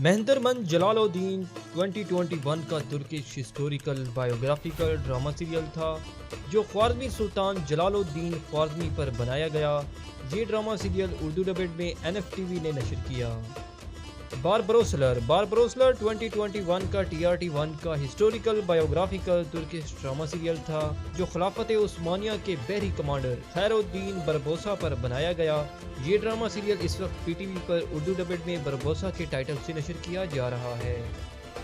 मेहंदरमंद जलालुद्दीन 2021 का Turkish historical biographical drama serial था जो ख्वारज़मी सुल्तान जलालुद्दीन ख्वारज़मी पर बनाया गया। ये ड्रामा सीरियल उर्दू डबेड में NFTV ने नशर किया। बारबरोसलर 2021 का TRT1 का historical biographical Turkish drama serial था जो खिलाफत उस्मानिया के बहरी कमांडर खैरुद्दीन बरबोसा पर बनाया गया। ये ड्रामा सीरियल इस वक्त PTV पर उर्दू डबेड में बरबोसा के टाइटल से नशर किया जा रहा है।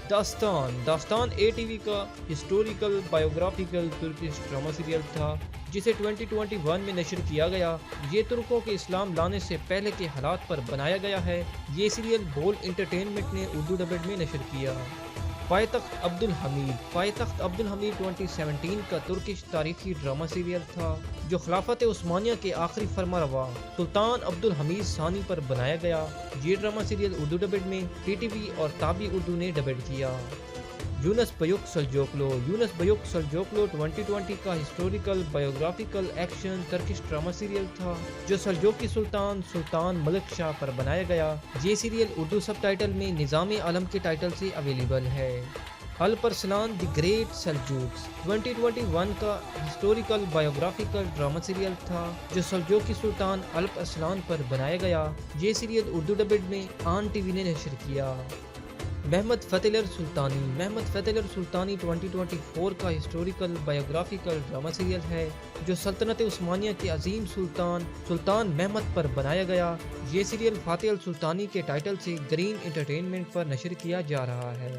दास्तान ATV का historical biographical Turkish drama serial था जिसे 2021 में नशर किया गया। ये तुर्कों के इस्लाम लाने से पहले के हालात पर बनाया गया है। ये सीरियल बोल एंटरटेनमेंट ने उर्दू डबेड में नशर किया। पायतख्त अब्दुल हमीद 2017 का तुर्किश तारीखी ड्रामा सीरियल था जो खिलाफत उस्मानिया के आखिरी फरमारवा सुल्तान अब्दुल हमीद सानी पर बनाया गया। ये ड्रामा सीरियल उर्दू डबेड में PTV और ताबी उर्दू ने डबेड किया। यूनस बयुक सल्जोकलो 2020 का historical biographical action Turkish drama serial था जो सल्जोकी सुल्तान मलिक शाह पर बनाया गया। ये सीरियल उर्दू सब टाइटल में निज़ाम आलम के टाइटल से अवेलेबल है। अल्परसलान द ग्रेट सल्जूक्स 2021 का हिस्टोरिकल बायोग्राफिकल ड्रामा सीरियल था जो सल्जोकी सुल्तान अल्परसलान पर बनाया गया। ये सीरियल उर्दू डबेड में आन TV ने नशर किया। महमद फतेह सुल्तानी 2024 का हिस्टोरिकल बायोग्राफिकल ड्रामा सीरियल है जो सल्तनत उस्मानिया के अजीम सुल्तान महमद पर बनाया गया। ये सीरियल फातेह अल सुल्तानी के टाइटल से ग्रीन एंटरटेनमेंट पर नशर किया जा रहा है।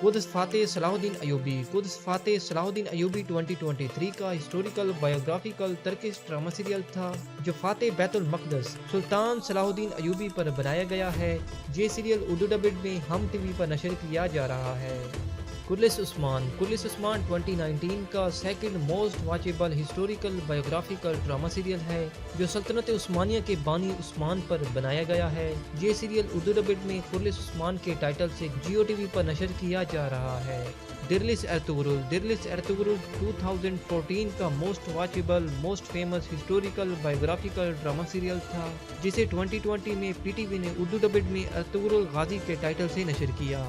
कुद्स फातेह सलाहुद्दीन अयूबी 2023 का historical biographical Turkish drama serial था जो फातेह बैतुल मक़दस सुल्तान सलाहुद्दीन अयूबी पर बनाया गया है। ये सीरियल उर्दू डबेड में हम TV पर नशर किया जा रहा है। कुर्लिस उस्मान 2019 का second most watchable historical biographical drama serial है जो सल्तनत उस्मानिया के बानी उस्मान पर बनाया गया है। ये सीरियल उर्दू डबेड में कुर्लिस उस्मान के टाइटल से जियो TV पर नशर किया जा रहा है। दिरलिस एर्तुगरुल 2014 का most watchable most famous historical biographical drama serial था जिसे 2020 में PTV ने उर्दू डबेड में एर्तुगरुल गाजी के टाइटल से नशर किया।